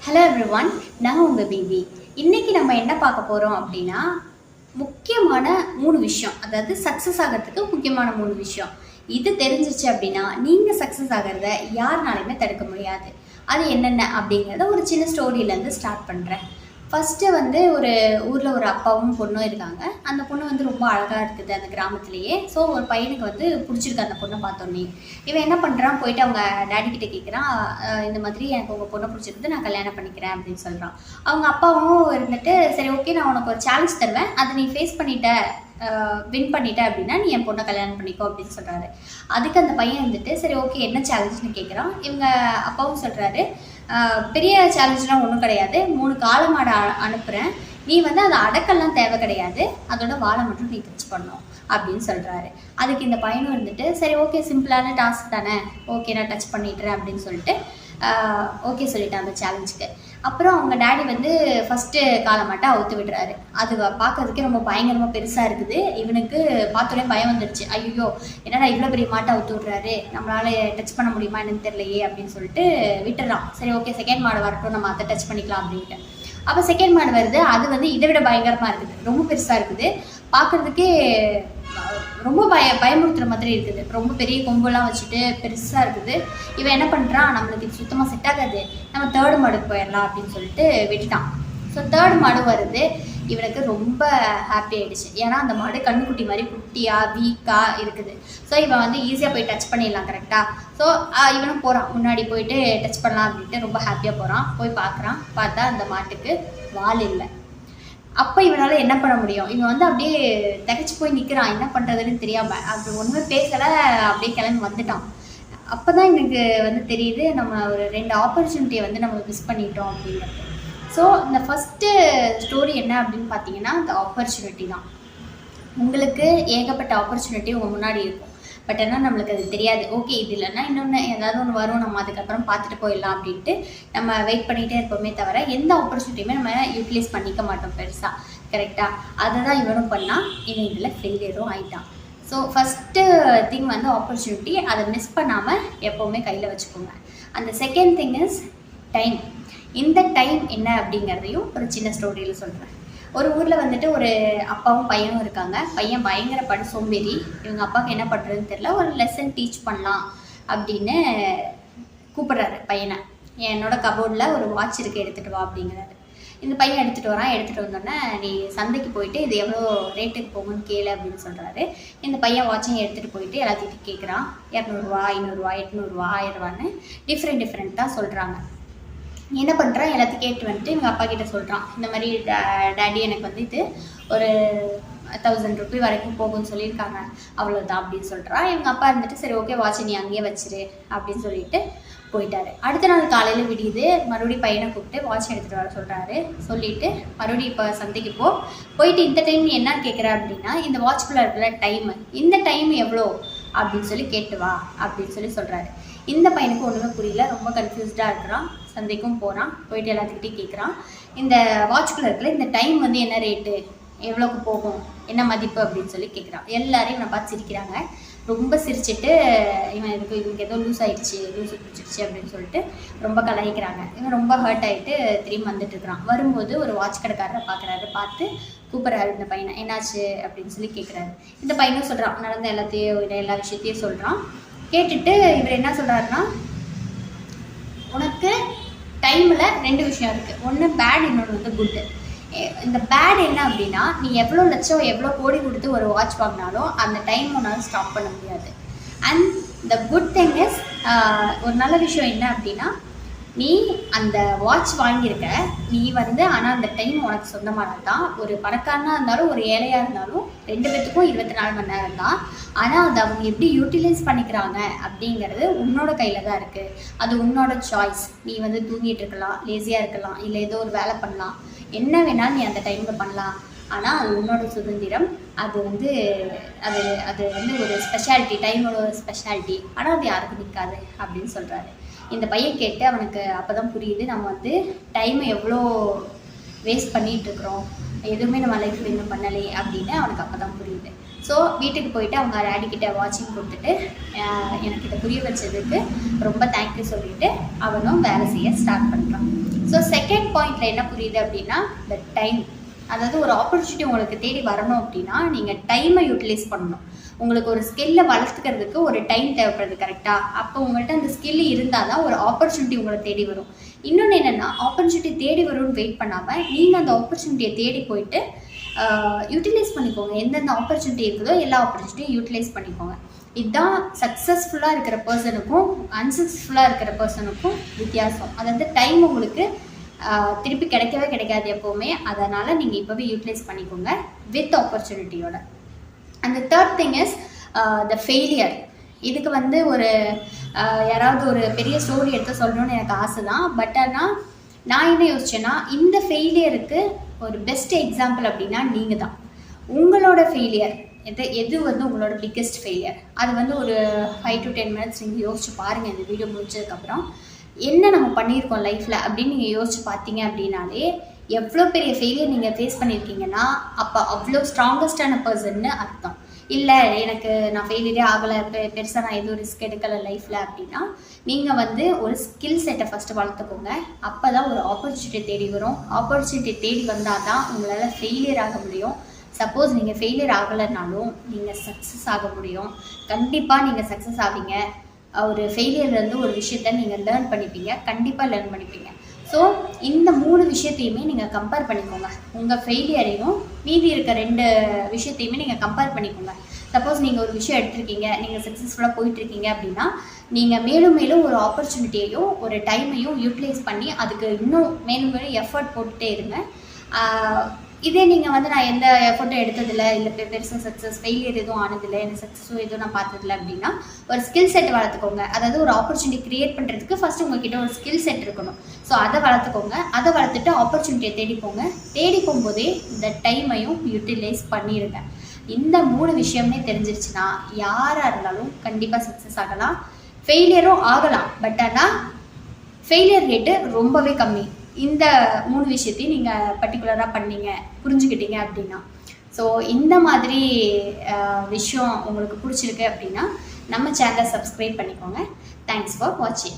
Hello everyone, நான் உங்கள் baby. இன்றைக்கி நம்ம என்ன பார்க்க போகிறோம் அப்படின்னா, முக்கியமான 3 விஷயம். அதாவது சக்ஸஸ் ஆகிறதுக்கு முக்கியமான 3 விஷயம். இது தெரிஞ்சிருச்சு அப்படின்னா நீங்கள் சக்ஸஸ் ஆகிறத யாருனாலையுமே தடுக்க முடியாது. அது என்னென்ன அப்படிங்கிறத ஒரு சின்ன ஸ்டோரியிலேருந்து ஸ்டார்ட் பண்ணுறேன். ஃபஸ்ட்டு ஒரு ஊரில் ஒரு அப்பாவும் பொண்ணும் இருக்காங்க. அந்த பொண்ணு ரொம்ப அழகாக இருக்குது அந்த கிராமத்துலேயே. ஸோ ஒரு பையனுக்கு பிடிச்சிருக்கு அந்த பொண்ணை பார்த்தோன்னே. இவன் என்ன பண்ணுறான், போயிட்டு அவங்க டேடி கிட்ட கேட்குறான், இந்த மாதிரி எனக்கு உங்கள் பொண்ணை பிடிச்சிருக்கு, நான் கல்யாணம் பண்ணிக்கிறேன் அப்படின்னு சொல்கிறான். அவங்க அப்பாவும் இருந்துட்டு, சரி ஓகே, நான் உனக்கு ஒரு சேலஞ்ச் தருவேன், அதை நீ ஃபேஸ் பண்ணிட்ட, வின் பண்ணிட்ட அப்படின்னா நீ என் பொண்ணை கல்யாணம் பண்ணிக்கோ அப்படின்னு சொல்கிறாரு. அதுக்கு அந்த பையன் சரி ஓகே, என்ன சேலஞ்சுன்னு கேட்குறான். இவங்க அப்பாவும் சொல்கிறாரு, பெரிய சேலஞ்செலாம் ஒன்றும் கிடையாது, 3 காளை மாடை அனுப்புகிறேன், நீ அதை அடக்கெல்லாம் தேவை கிடையாது, அதோட வாழை மட்டும் நீ டச் பண்ணணும் அப்படின்னு சொல்கிறாரு. அதுக்கு இந்த பையனும் சரி ஓகே, சிம்பிளான டாஸ்க் தானே, ஓகே நான் டச் பண்ணிடுறேன் அப்படின்னு சொல்லிட்டு ஓகே சொல்லிட்டேன் அந்த சேலஞ்சுக்கு. அப்புறம் அவங்க டேடி ஃபஸ்ட்டு காலை மாட்டை அவுத்து விடுறாரு. அது பார்க்கறதுக்கே ரொம்ப பயங்கரமாக பெருசாக இருக்குது. இவனுக்கு பார்த்தோன்னே பயம் வந்துடுச்சு. ஐயோ, என்னடா இவ்வளோ பெரிய மாட்டை அவுத்து விட்றாரு, நம்மளால் டச் பண்ண முடியுமா என்னன்னு தெரியலையே அப்படின்னு சொல்லிட்டு விட்டுறான். சரி ஓகே, செகண்ட் மாடு வரட்டும், நம்ம அதை டச் பண்ணிக்கலாம் அப்படின்ட்டு. அப்போ செகண்ட் மாடு வருது. அது இதை விட பயங்கரமாக இருக்குது, ரொம்ப பெருசாக இருக்குது, பார்க்குறதுக்கே ரொம்ப பயமுறுத்துகிற மாதிரி இருக்குது. ரொம்ப பெரிய கொம்பெல்லாம் வச்சுட்டு பெருசாக இருக்குது. இவன் என்ன பண்ணுறான், நம்மளுக்கு இது சுத்தமாக செட் ஆகாது, நம்ம தேர்டு மாடுக்கு போயிடலாம் அப்படின்னு சொல்லிட்டு விட்டுட்டான். ஸோ தேர்டு மாடு வருது. இவனுக்கு ரொம்ப ஹாப்பி ஆகிடுச்சு. ஏன்னா அந்த மாடு கண்ணுக்குட்டி மாதிரி குட்டியாக வீக்காக இருக்குது. ஸோ இவன் ஈஸியாக போய் டச் பண்ணிடலாம் கரெக்டாக. ஸோ இவனும் போகிறான், முன்னாடி போயிட்டு டச் பண்ணலாம் அப்படின்ட்டு ரொம்ப ஹாப்பியாக போகிறான். போய் பார்க்குறான். பார்த்தா அந்த மாட்டுக்கு வால் இல்லை. அப்போ இவனால் என்ன பண்ண முடியும், இவன் அப்படியே தகச்சு போய் நிற்கிறான், என்ன பண்ணுறதுன்னு தெரியாமல். அப்படி ஒன்றுமே பேசலை, அப்படியே கிளம்பி வந்துட்டான். அப்போ தான் எனக்கு தெரியுது, நம்ம ஒரு 2 ஆப்பர்ச்சுனிட்டியை நம்ம மிஸ் பண்ணிட்டோம் அப்படிங்கிறது. ஸோ இந்த ஃபஸ்ட்டு ஸ்டோரி என்ன அப்படின்னு பார்த்தீங்கன்னா, இந்த ஆப்பர்ச்சுனிட்டி தான். உங்களுக்கு ஏகப்பட்ட ஆப்பர்ச்சுனிட்டி உங்கள் முன்னாடி இருக்கும். பட் ஆனால் நம்மளுக்கு அது தெரியாது. ஓகே, இது இல்லைன்னா இன்னொன்று ஏதாவது ஒன்று வரும், நம்ம அதுக்கப்புறம் பார்த்துட்டு போயிடலாம் அப்படின்ட்டு நம்ம வெயிட் பண்ணிகிட்டே இருப்போமே தவிர எந்த ஆப்பர்ச்சுனிட்டியுமே நம்ம யூட்டிலைஸ் பண்ணிக்க மாட்டோம் பெருசாக. கரெக்டாக அதை தான் இவனும் பண்ணால். இவன் இதில் ஃபெயிலியரும் ஆகிட்டான். ஸோ ஃபஸ்ட்டு திங் ஆப்பர்ச்சுனிட்டி, அதை மிஸ் பண்ணாமல் எப்போவுமே கையில் வச்சுக்கோங்க. அந்த செகண்ட் திங் இஸ் டைம். இந்த டைம் என்ன அப்படிங்கிறதையும் ஒரு சின்ன ஸ்டோரியில் சொல்கிறேன். ஒரு ஊரில் ஒரு அப்பாவும் பையனும் இருக்காங்க. பையன் பயங்கர சோம்பேறி. இவங்க அப்பாவுக்கு என்ன பண்ணுறதுன்னு தெரியல. ஒரு லெசன் டீச் பண்ணலாம் அப்படின்னு கூப்பிட்றாரு பையனை. என்னோட கபோர்டில் ஒரு வாட்ச் இருக்குது, எடுத்துகிட்டு வா அப்படிங்கிறாரு. இந்த பையன் எடுத்துகிட்டு வரான். எடுத்துகிட்டு வந்தோடனே, நீ சந்தைக்கு போயிட்டு இது எவ்வளோ ரேட்டுக்கு போகும்னு கேளு அப்படின்னு சொல்கிறாரு. இந்த பையன் வாட்சையும் எடுத்துகிட்டு போயிட்டு எல்லாத்தையும் கேட்குறான். 200 500 800 1000 டிஃப்ரெண்ட்டாக சொல்கிறாங்க. என்ன பண்ணுறான், எல்லாத்தையும் கேட்டு இவங்க அப்பா கிட்ட சொல்கிறான். இந்த மாதிரி டேடி எனக்கு இது ஒரு 1000 ரூபி வரைக்கும் போகும்னு சொல்லியிருக்காங்க, அவ்வளோதான் அப்படின்னு சொல்கிறான். இவங்க அப்பா சரி ஓகே, வாட்சை நீ அங்கேயே வச்சிரு அப்படின்னு சொல்லிட்டு போயிட்டாரு. அடுத்த நாள் காலையில் விடியுது. மறுபடியும் பையனை கூப்பிட்டு வாட்ச் எடுத்துகிட்டு வர சொல்கிறாரு. சொல்லிவிட்டு மறுபடியும் இப்போ சந்தைக்கு போயிட்டு இந்த டைம் நீ என்ன கேட்குற அப்படின்னா, இந்த வாட்ச்குள்ளே இருக்கிற டைமு, இந்த டைம் எவ்வளோ அப்படின்னு சொல்லி கேட்டு வா அப்படின்னு சொல்கிறாரு. இந்த பையனுக்கு ஒன்றுமே புரியல, ரொம்ப கன்ஃபியூஸ்டாக இருக்கிறான். சந்தைக்கும் போகிறான். போயிட்டு எல்லாத்துக்கிட்டையும் கேட்குறான், இந்த வாட்ச்குள்ளே இருக்கிற இந்த டைம் என்ன ரேட்டு, எவ்வளோக்கு போகும், என்ன மதிப்பு அப்படின்னு சொல்லி கேட்குறான். எல்லாரையும் இவனை பார்த்து சிரிக்கிறாங்க. ரொம்ப சிரிச்சுட்டு இவனுக்கு ஏதோ லூஸ் பிடிச்சிருச்சு அப்படின்னு சொல்லிட்டு ரொம்ப கலாய்க்கிறாங்க. இவன் ரொம்ப ஹர்ட் ஆகிட்டு திரும்பி வந்துட்டுருக்கிறான். வரும்போது ஒரு வாட்ச் கடைக்காரரை பார்க்குறாரு. பார்த்து கூப்பிட்றாரு இந்த பையனை. என்னாச்சு அப்படின்னு சொல்லி கேட்குறாரு. இந்த பையனும் சொல்கிறான், நடந்த எல்லா விஷயத்தையும் சொல்கிறான். கேட்டுட்டு இவர் என்ன சொல்கிறாருன்னா, உனக்கு டைமில் 2 விஷயம் இருக்குது. ஒன்று பேட், இன்னொன்று குட்டு. இந்த பேட் என்ன அப்படின்னா, நீ எவ்வளோ லட்சம் எவ்வளோ கோடி கொடுத்து ஒரு வாட்ச் வாங்கினாலும் அந்த டைம் உன்னால் ஸ்டாப் பண்ண முடியாது. And the good thing is, ஒரு நல்ல விஷயம் என்ன அப்படின்னா, நீ அந்த வாட்ச் வாங்கியிருக்க, நீ ஆனால் அந்த டைம் உனக்கு சொந்தமானது தான். ஒரு பணக்காரனாக இருந்தாலும் ஒரு ஏழையாக இருந்தாலும் 2 பேத்துக்கும் 24 மணி நேரம் தான். ஆனால் அதை அவங்க எப்படி யூட்டிலைஸ் பண்ணிக்கிறாங்க அப்படிங்கிறது உன்னோட கையில் தான் இருக்குது. அது உன்னோட சாய்ஸ். நீ தூங்கிட்டு இருக்கலாம், லேசியாக இருக்கலாம், இல்லை ஏதோ ஒரு வேலை பண்ணலாம், என்ன வேணாலும் நீ அந்த டைமில் பண்ணலாம். ஆனால் அது உன்னோட சுதந்திரம். அது அது அது ஒரு ஸ்பெஷாலிட்டி, டைமோட ஒரு ஸ்பெஷாலிட்டி. ஆனால் அது யாருக்கும் நிற்காது அப்படின்னு சொல்கிறாரு. இந்த பையன் கேட்டு அவனுக்கு அப்போ தான் புரியுது, நம்ம டைமை எவ்வளோ வேஸ்ட் பண்ணிகிட்ருக்குறோம், எதுவுமே நம்ம லைஃப்பில் இன்னும் பண்ணலை அப்படின்னு அவனுக்கு அப்போ தான் புரியுது. ஸோ வீட்டுக்கு போயிட்டு அவங்க டேடி கிட்ட வாட்சிங் கொடுத்துட்டு எனக்கு இதை புரிய வச்சதுக்கு ரொம்ப தேங்க்யூ சொல்லிவிட்டு அவனும் வேலை செய்ய ஸ்டார்ட் பண்ணுறான். ஸோ பாயிண்டில் என்ன புரியுது அப்படின்னா த டைம். அதாவது ஒரு ஆப்பர்ச்சுனிட்டி உங்களுக்கு தேடி வரணும் அப்படின்னா நீங்கள் டைமை யூட்டிலைஸ் பண்ணணும். உங்களுக்கு ஒரு ஸ்கில்லை வளர்த்துக்கிறதுக்கு ஒரு டைம் தேவைப்படுது கரெக்டாக. அப்போ உங்கள்கிட்ட அந்த ஸ்கில் இருந்தால் தான் ஒரு ஆப்பர்ச்சுனிட்டி உங்களை தேடி வரும். இன்னொன்று என்னென்னா, ஆப்பர்ச்சுனிட்டி தேடி வரும்னு வெயிட் பண்ணாமல் நீங்கள் அந்த ஆப்பர்ச்சுனிட்டியை தேடி போயிட்டு யூட்டிலைஸ் பண்ணிக்கோங்க. எந்தெந்த ஆப்பர்ச்சுனிட்டி இருக்குதோ எல்லா ஆப்பர்ச்சுனிட்டியும் யூட்டிலைஸ் பண்ணிக்கோங்க. இதுதான் சக்ஸஸ்ஃபுல்லாக இருக்கிற பர்சனுக்கும் அன்சக்ஸஸ்ஃபுல்லாக இருக்கிற பர்சனுக்கும் வித்தியாசம். அதாவது டைம் உங்களுக்கு திருப்பி கிடைக்கவே கிடைக்காது எப்போவுமே. அதனால் நீங்கள் இப்போவே யூட்டிலைஸ் பண்ணிக்கோங்க வித் ஆப்பர்ச்சுனிட்டியோட. And third thing is the failure. இதுக்கு வந்து ஒரு யாராவது ஒரு பெரிய ஸ்டோரி எடுத்து சொல்லணும்னு எனக்கு ஆசை தான். பட் ஆனால் நான் என்ன யோசிச்சேன்னா, இந்த ஃபெயிலியருக்கு ஒரு பெஸ்ட் எக்ஸாம்பிள் அப்படின்னா நீங்கள் தான். உங்களோட ஃபெயிலியர் எது வந்து உங்களோட பிக்கெஸ்ட் ஃபெயிலியர், அது வந்து ஒரு 5 to 10 minutes நீங்கள் யோசிச்சு பாருங்கள். இந்த வீடியோ முடிச்சதுக்கப்புறம் என்ன நம்ம பண்ணியிருக்கோம் லைஃப்பில் அப்படின்னு நீங்கள் யோசிச்சு பார்த்தீங்க அப்படின்னாலே எவ்வளோ பெரிய ஃபெயிலியர் நீங்கள் ஃபேஸ் பண்ணியிருக்கீங்கன்னா அப்போ அவ்வளோ ஸ்ட்ராங்கஸ்டான பர்சன்னு அர்த்தம். இல்லை எனக்கு நான் ஃபெயிலியரே ஆகலை, பெருசாக நான் எதுவும் ரிஸ்க் எடுக்கலை லைஃப்பில் அப்படின்னா நீங்கள் வந்து ஒரு ஸ்கில் செட்டை ஃபஸ்ட்டு வளர்த்துக்கோங்க. அப்போ தான் ஒரு ஆப்பர்ச்சுனிட்டி தேடி வரும். ஆப்பர்ச்சுனிட்டி தேடி வந்தால் தான் உங்களால் ஃபெயிலியர் ஆக முடியும். சப்போஸ் நீங்கள் ஃபெயிலியர் ஆகலைனாலும் நீங்கள் சக்ஸஸ் ஆக முடியும். கண்டிப்பாக நீங்கள் சக்ஸஸ் ஆவீங்க. ஒரு ஃபெயிலியர்லேருந்து ஒரு விஷயத்த நீங்கள் லேர்ன் பண்ணிப்பீங்க, கண்டிப்பாக லேர்ன் பண்ணிப்பீங்க. ஸோ இந்த 3 விஷயத்தையுமே நீங்கள் கம்பேர் பண்ணிக்கோங்க. உங்கள் ஃபெயிலியரையும் மீதி இருக்க 2 விஷயத்தையுமே நீங்கள் கம்பேர் பண்ணிக்கோங்க. சப்போஸ் நீங்கள் ஒரு விஷயம் எடுத்திருக்கீங்க, நீங்கள் சக்ஸஸ்ஃபுல்லாக போயிட்டுருக்கீங்க அப்படின்னா நீங்கள் மேலும் மேலும் ஒரு ஆப்பர்ச்சுனிட்டியையும் ஒரு டைமையும் யூட்டிலைஸ் பண்ணி அதுக்கு இன்னும் மேலும் மேலும் எஃபர்ட் போட்டுகிட்டே இருங்க. இதே நீங்கள் வந்து நான் எந்த எஃபர்ட்டும் எடுத்ததில்லை, இல்லை பெருசாக சக்ஸஸ் ஃபெயிலியர் எதுவும் ஆனதில்லை, எனக்கு சக்ஸஸும் எதுவும் நான் பார்த்ததில்லை அப்படின்னா ஒரு ஸ்கில் செட் வளர்த்துக்கோங்க. அதாவது ஒரு ஆப்பர்ச்சுனிட்டி க்ரியேட் பண்ணுறதுக்கு ஃபஸ்ட்டு உங்கள்கிட்ட ஒரு ஸ்கில் செட் இருக்கணும். ஸோ அதை வளர்த்துக்கோங்க. அதை வளர்த்துட்டு ஆப்பர்ச்சுனிட்டியை தேடிப்போங்க. தேடி போகும்போதே இந்த டைமையும் யூட்டிலைஸ் பண்ணிடுங்க. இந்த 3 விஷயமே தெரிஞ்சிருச்சுன்னா யாராக இருந்தாலும் கண்டிப்பாக சக்ஸஸ் ஆகலாம். ஃபெயிலியரும் ஆகலாம், பட் ஆனால் ஃபெயிலியர் ரேட்டு ரொம்பவே கம்மி. இந்த 3 விஷயத்தையும் நீங்கள் பர்டிகுலராக பண்ணீங்க, புரிஞ்சுக்கிட்டீங்க அப்படின்னா. ஸோ இந்த மாதிரி விஷயம் உங்களுக்கு பிடிச்சிருக்கு அப்படின்னா நம்ம சேனலை சப்ஸ்கிரைப் பண்ணிக்கோங்க. தேங்க்ஸ் ஃபார் வாட்சிங்.